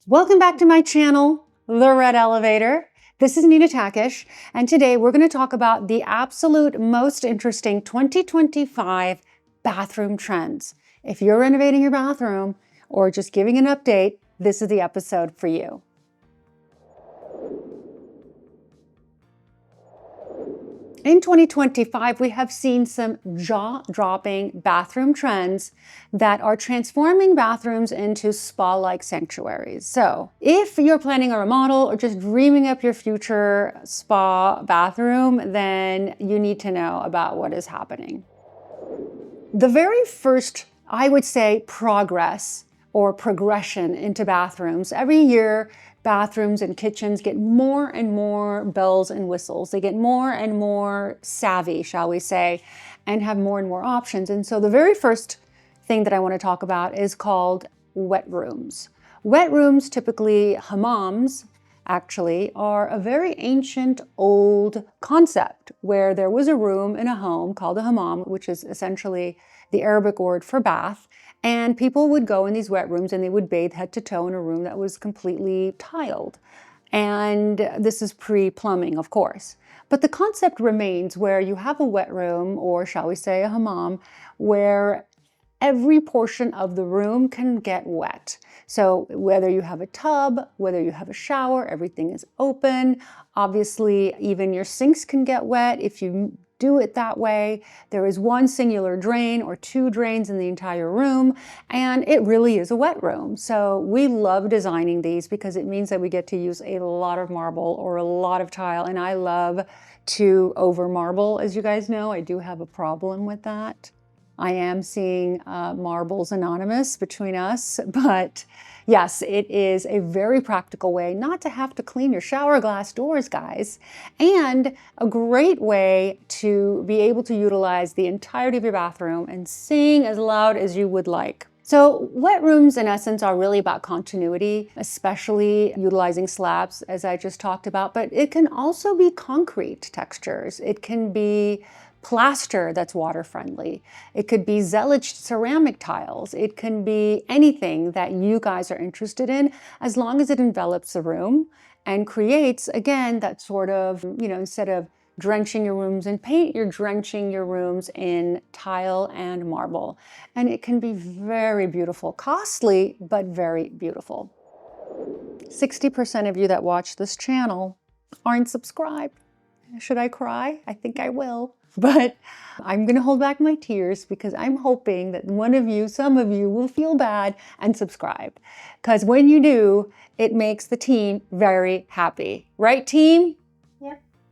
Welcome back to my channel, The Red Elevator. This is Nina Takesh, and today we're going to talk about the absolute most interesting 2025 bathroom trends. If you're renovating your bathroom or just giving an update, this is the episode for you. In 2025, we have seen some jaw-dropping bathroom trends that are transforming bathrooms into spa-like sanctuaries. So if you're planning a remodel or just dreaming up your future spa bathroom, then you need to know about what is happening. The very first, I would say, progress or progression into bathrooms, every year, bathrooms and kitchens get more and more bells and whistles. They get more and more savvy, shall we say, and have more and more options. And so the very first thing that I want to talk about is called wet rooms. Wet rooms, typically hammams, actually, are a very ancient, old concept where there was a room in a home called a hammam, which is essentially the Arabic word for bath. And people would go in these wet rooms and they would bathe head to toe in a room that was completely tiled. And this is pre-plumbing, of course. But the concept remains where you have a wet room, or shall we say a hammam, where every portion of the room can get wet. So whether you have a tub, whether you have a shower, everything is open. Obviously, even your sinks can get wet if you do it that way. There is one singular drain or two drains in the entire room, and it really is a wet room. So we love designing these because it means that we get to use a lot of marble or a lot of tile, and I love to over marble. As you guys know, I do have a problem with that. I am seeing Marbles Anonymous between us, but yes, it is a very practical way not to have to clean your shower glass doors, guys, and a great way to be able to utilize the entirety of your bathroom and sing as loud as you would like. So wet rooms, in essence, are really about continuity, especially utilizing slabs, as I just talked about, but it can also be concrete textures. It can be plaster that's water friendly. It could be zealous ceramic tiles. It can be anything that you guys are interested in, as long as it envelops the room and creates, again, that sort of, instead of drenching your rooms in paint, you're drenching your rooms in tile and marble. And it can be very beautiful, costly, but very beautiful. 60% of you that watch this channel aren't subscribed. Should I cry? I think I will. But I'm going to hold back my tears because I'm hoping that one of you, some of you, will feel bad and subscribe. Because when you do, it makes the team very happy. Right, team?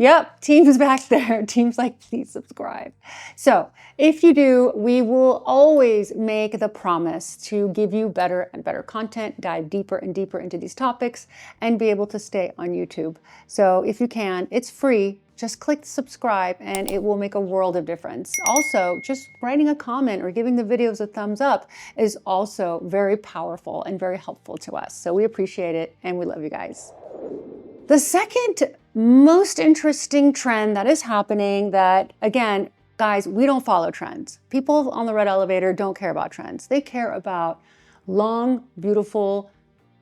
Yep, team's back there. Team's like, please subscribe. So if you do, we will always make the promise to give you better and better content, dive deeper and deeper into these topics, and be able to stay on YouTube. So if you can, it's free. Just click subscribe and it will make a world of difference. Also, just writing a comment or giving the videos a thumbs up is also very powerful and very helpful to us. So we appreciate it and we love you guys. The second most interesting trend that is happening that, again, guys, we don't follow trends. People on the Red Elevator don't care about trends. They care about long, beautiful,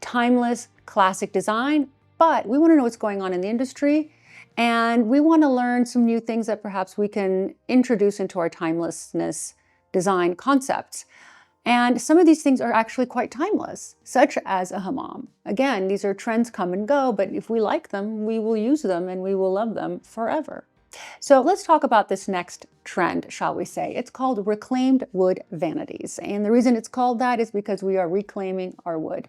timeless, classic design, but we want to know what's going on in the industry, and we want to learn some new things that perhaps we can introduce into our timelessness design concepts. And some of these things are actually quite timeless, such as a hammam. Again, these are trends come and go, but if we like them, we will use them and we will love them forever. So let's talk about this next trend, shall we say. It's called reclaimed wood vanities. And the reason it's called that is because we are reclaiming our wood.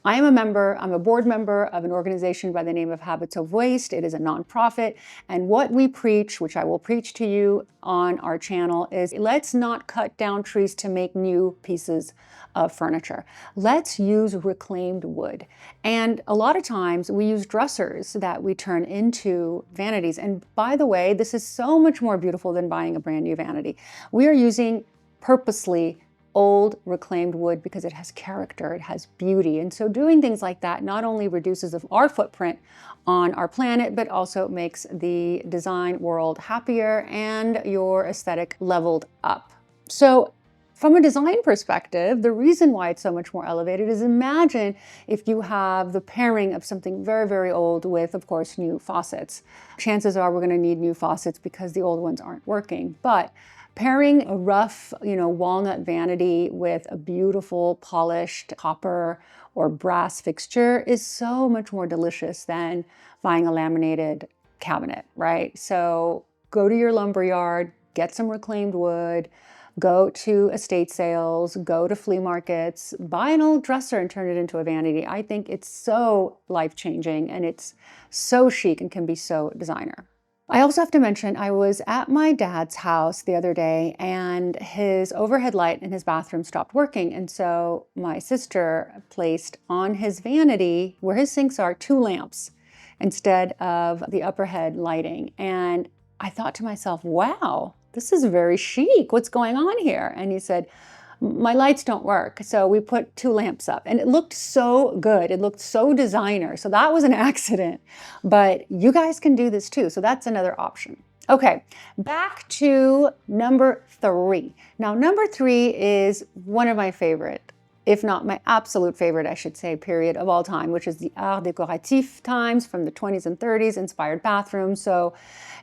I'm a board member of an organization by the name of Habits of Waste. It is a nonprofit. And what we preach, which I will preach to you on our channel, is let's not cut down trees to make new pieces of furniture. Let's use reclaimed wood. And a lot of times we use dressers that we turn into vanities. And by the way, this is so much more beautiful than buying a brand new vanity. We are using purposely old reclaimed wood because it has character, it has beauty. And so doing things like that not only reduces our footprint on our planet, but also makes the design world happier and your aesthetic leveled up. So From a design perspective, the reason why it's so much more elevated is imagine if you have the pairing of something very, very old with, of course, new faucets. Chances are we're going to need new faucets because the old ones aren't working. But pairing a rough, walnut vanity with a beautiful polished copper or brass fixture is so much more delicious than buying a laminated cabinet, right? So go to your lumber yard, get some reclaimed wood, go to estate sales, go to flea markets, buy an old dresser and turn it into a vanity. I think it's so life-changing and it's so chic and can be so designer. I also have to mention, I was at my dad's house the other day and his overhead light in his bathroom stopped working. And so my sister placed on his vanity, where his sinks are, 2 lamps instead of the upperhead lighting. And I thought to myself, wow, this is very chic. What's going on here? And he said, my lights don't work. So we put 2 lamps up and it looked so good. It looked so designer. So that was an accident, but you guys can do this too. So that's another option. Okay, back to number 3. Now, number 3 is one of my favorite, if not my absolute favorite, I should say, period of all time, which is the Art Décoratif times from the 20s and 30s, inspired bathrooms. So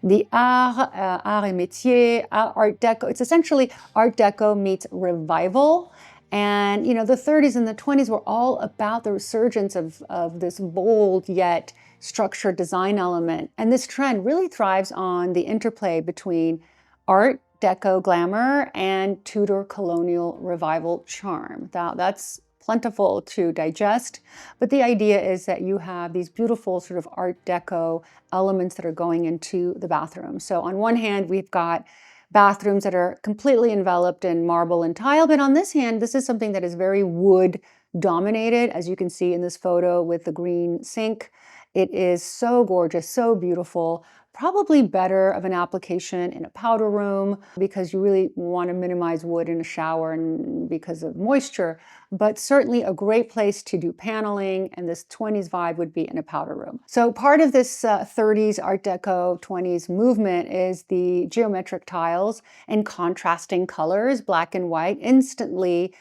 the Art et Métier, Art Deco, it's essentially Art Deco meets revival. And, the 30s and the 20s were all about the resurgence of this bold yet structured design element. And this trend really thrives on the interplay between Art Deco glamour and Tudor colonial revival charm. Now, that's plentiful to digest, but the idea is that you have these beautiful sort of Art Deco elements that are going into the bathroom. So on one hand, we've got bathrooms that are completely enveloped in marble and tile, but on this hand, this is something that is very wood dominated, as you can see in this photo with the green sink. It is so gorgeous, so beautiful. Probably better of an application in a powder room because you really want to minimize wood in a shower and because of moisture, but certainly a great place to do paneling, and this 20s vibe would be in a powder room. So part of this 30s Art Deco 20s movement is the geometric tiles and contrasting colors, black and white, instantly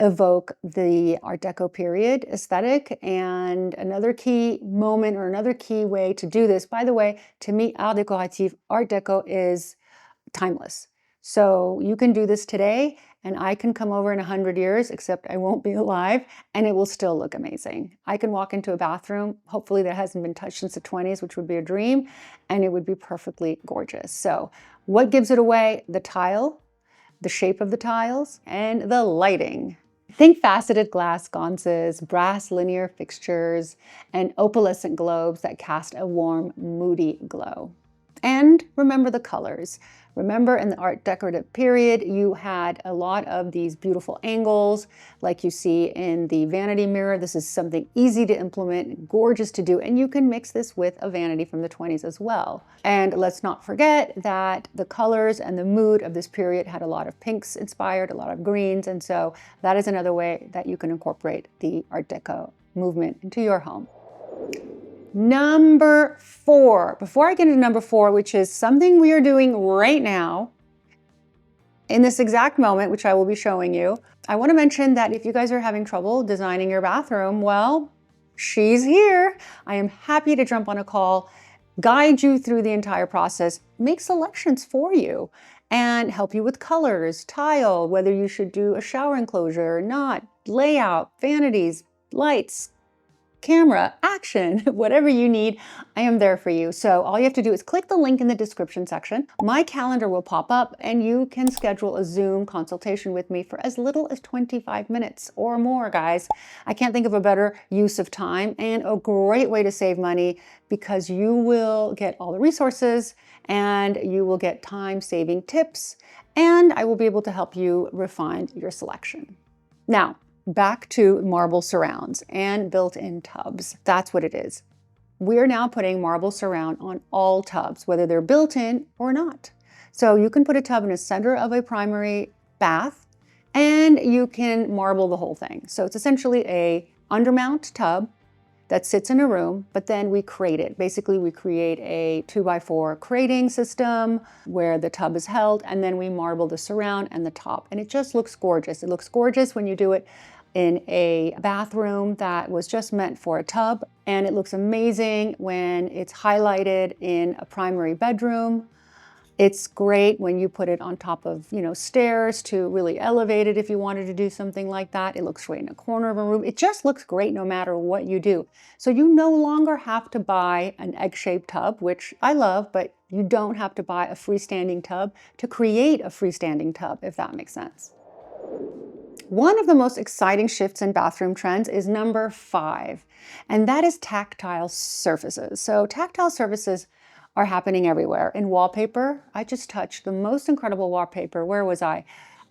evoke the Art Deco period aesthetic. And another key moment or another key way to do this, by the way, to me, Art Décoratif, Art Deco is timeless. So you can do this today and I can come over in 100 years, except I won't be alive, and it will still look amazing. I can walk into a bathroom, hopefully that hasn't been touched since the 20s, which would be a dream, and it would be perfectly gorgeous. So what gives it away? The tile, the shape of the tiles, and the lighting. Think faceted glass sconces, brass linear fixtures, and opalescent globes that cast a warm, moody glow. And remember the colors. Remember in the Art Decorative period, you had a lot of these beautiful angles like you see in the vanity mirror. This is something easy to implement, gorgeous to do, and you can mix this with a vanity from the 20s as well. And let's not forget that the colors and the mood of this period had a lot of pinks inspired, a lot of greens, and so that is another way that you can incorporate the Art Deco movement into your home. Number 4, before I get into number 4, which is something we are doing right now, in this exact moment, which I will be showing you, I want to mention that if you guys are having trouble designing your bathroom, well, she's here. I am happy to jump on a call, guide you through the entire process, make selections for you, and help you with colors, tile, whether you should do a shower enclosure or not, layout, vanities, lights, camera, action, whatever you need, I am there for you. So all you have to do is click the link in the description section. My calendar will pop up and you can schedule a Zoom consultation with me for as little as 25 minutes or more, guys. I can't think of a better use of time and a great way to save money because you will get all the resources and you will get time-saving tips, and I will be able to help you refine your selection. Now, back to marble surrounds and built-in tubs. That's what it is. We're now putting marble surround on all tubs, whether they're built-in or not. So you can put a tub in the center of a primary bath and you can marble the whole thing. So it's essentially a undermount tub that sits in a room, but then we crate it. Basically, we create a 2x4 crating system where the tub is held, and then we marble the surround and the top. And it just looks gorgeous. It looks gorgeous when you do it in a bathroom that was just meant for a tub. And it looks amazing when it's highlighted in a primary bedroom. It's great when you put it on top of, stairs to really elevate it if you wanted to do something like that. It looks great in a corner of a room. It just looks great no matter what you do. So you no longer have to buy an egg-shaped tub, which I love, but you don't have to buy a freestanding tub to create a freestanding tub, if that makes sense. One of the most exciting shifts in bathroom trends is number 5, and that is tactile surfaces. So tactile surfaces are happening everywhere. In wallpaper, I just touched the most incredible wallpaper. Where was I?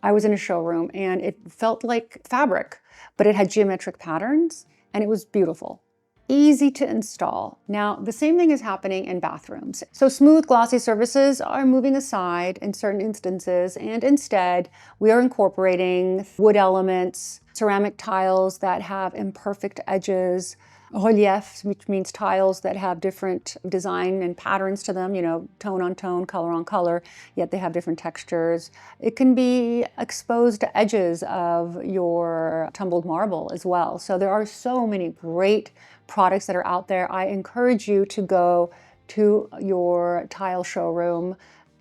I was in a showroom and it felt like fabric, but it had geometric patterns and it was beautiful. Easy to install. Now, the same thing is happening in bathrooms. So smooth, glossy surfaces are moving aside in certain instances, and instead we are incorporating wood elements, ceramic tiles that have imperfect edges, relief, which means tiles that have different design and patterns to them, tone on tone, color on color, yet they have different textures. It can be exposed edges of your tumbled marble as well. So there are so many great products that are out there. I encourage you to go to your tile showroom,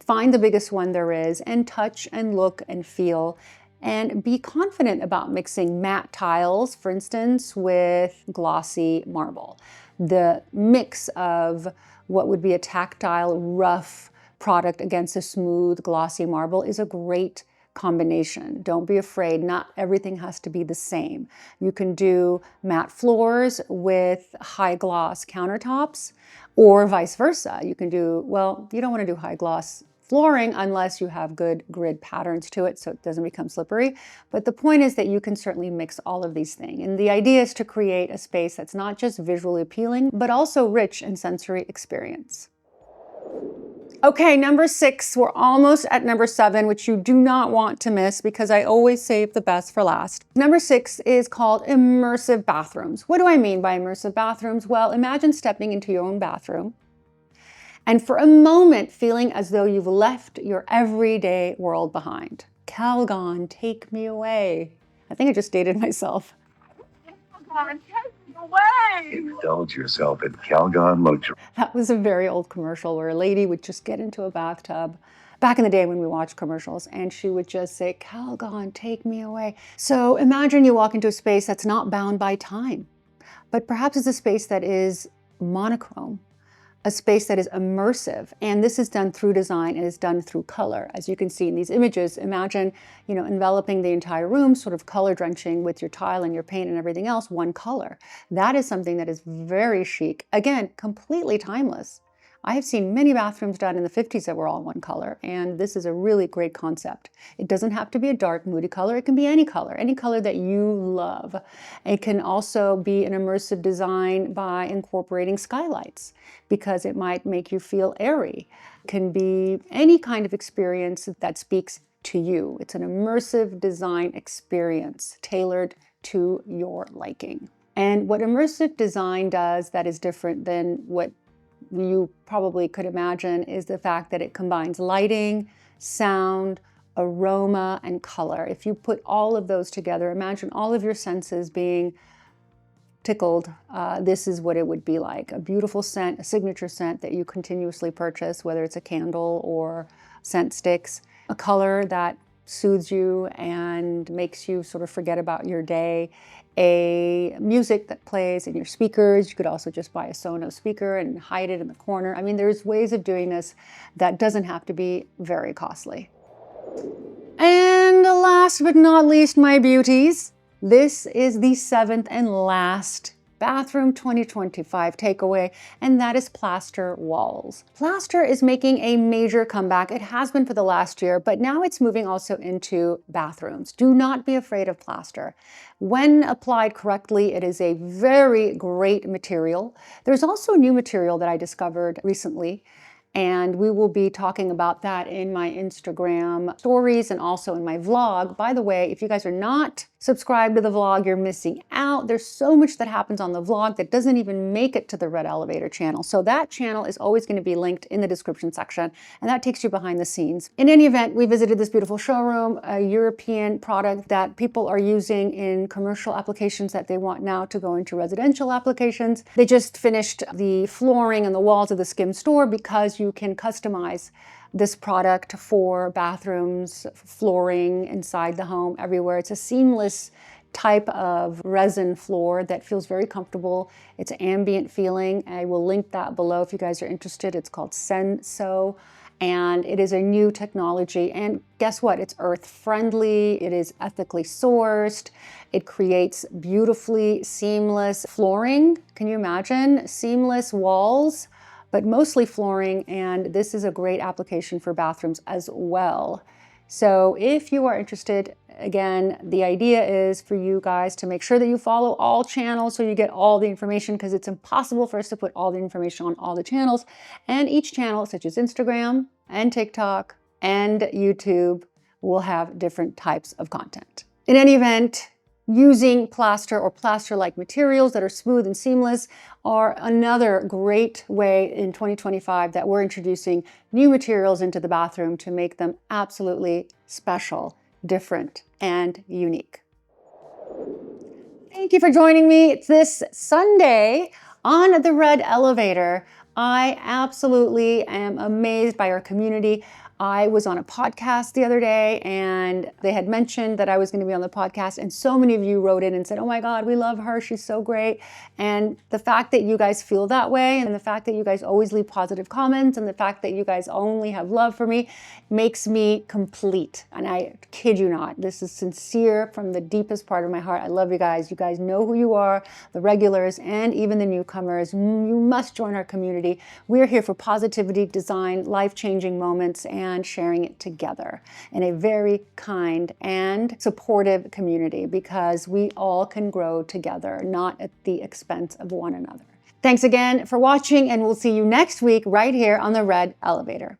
find the biggest one there is, and touch and look and feel. And be confident about mixing matte tiles, for instance, with glossy marble. The mix of what would be a tactile, rough product against a smooth, glossy marble is a great combination. Don't be afraid. Not everything has to be the same. You can do matte floors with high gloss countertops, or vice versa. You can do, you don't want to do high gloss flooring unless you have good grid patterns to it so it doesn't become slippery. But the point is that you can certainly mix all of these things. And the idea is to create a space that's not just visually appealing, but also rich in sensory experience. Okay, number 6, we're almost at number 7, which you do not want to miss because I always save the best for last. Number 6 is called immersive bathrooms. What do I mean by immersive bathrooms? Well, imagine stepping into your own bathroom and for a moment feeling as though you've left your everyday world behind. Calgon, take me away. I think I just dated myself. Calgon, take me away. Indulge yourself in Calgon Luxury. That was a very old commercial where a lady would just get into a bathtub back in the day when we watched commercials, and she would just say, Calgon, take me away. So imagine you walk into a space that's not bound by time, but perhaps it's a space that is monochrome, a space that is immersive. And this is done through design and is done through color. As you can see in these images, imagine, enveloping the entire room, sort of color drenching with your tile and your paint and everything else, one color. That is something that is very chic. Again, completely timeless. I have seen many bathrooms done in the 50s that were all one color, and this is a really great concept. It doesn't have to be a dark, moody color. It can be any color that you love. It can also be an immersive design by incorporating skylights, because it might make you feel airy. It can be any kind of experience that speaks to you. It's an immersive design experience tailored to your liking. And what immersive design does that is different than what you probably could imagine is the fact that it combines lighting, sound, aroma, and color. If you put all of those together, imagine all of your senses being tickled. This is what it would be like. A beautiful scent, a signature scent that you continuously purchase, whether it's a candle or scent sticks, a color that soothes you and makes you sort of forget about your day, a music that plays in your speakers. You could also just buy a Sonos speaker and hide it in the corner. I mean, there's ways of doing this that doesn't have to be very costly. And last but not least, my beauties, this is the 7th and last Bathroom 2025 takeaway, and that is plaster walls. Plaster is making a major comeback. It has been for the last year, but now it's moving also into bathrooms. Do not be afraid of plaster. When applied correctly, it is a very great material. There's also a new material that I discovered recently, and we will be talking about that in my Instagram stories and also in my vlog. By the way, if you guys are not subscribe to the vlog, you're missing out. There's so much that happens on the vlog that doesn't even make it to the Red Elevator channel. So that channel is always going to be linked in the description section, and that takes you behind the scenes. In any event, we visited this beautiful showroom, a European product that people are using in commercial applications that they want now to go into residential applications. They just finished the flooring and the walls of the Skim store because you can customize this product for bathrooms, flooring inside the home, everywhere. It's a seamless type of resin floor that feels very comfortable. It's ambient feeling. I will link that below if you guys are interested. It's called Senso, and it is a new technology. And guess what? It's earth friendly. It is ethically sourced. It creates beautifully seamless flooring. Can you imagine? Seamless walls, but mostly flooring, and this is a great application for bathrooms as well. So if you are interested, again, the idea is for you guys to make sure that you follow all channels so you get all the information, because it's impossible for us to put all the information on all the channels. And each channel, such as Instagram and TikTok and YouTube, will have different types of content. In any event, using plaster or plaster-like materials that are smooth and seamless are another great way in 2025 that we're introducing new materials into the bathroom to make them absolutely special, different, and unique. Thank you for joining me. It's this Sunday on the Red Elevator. I absolutely am amazed by our community. I was on a podcast the other day, and they had mentioned that I was going to be on the podcast, and so many of you wrote in and said, oh my God, we love her, she's so great. And the fact that you guys feel that way, and the fact that you guys always leave positive comments, and the fact that you guys only have love for me makes me complete. And I kid you not, this is sincere from the deepest part of my heart. I love you guys. You guys know who you are, the regulars and even the newcomers. You must join our community. We're here for positivity, design, life-changing moments, and sharing it together in a very kind and supportive community, because we all can grow together, not at the expense of one another. Thanks again for watching, and we'll see you next week right here on the Red Elevator.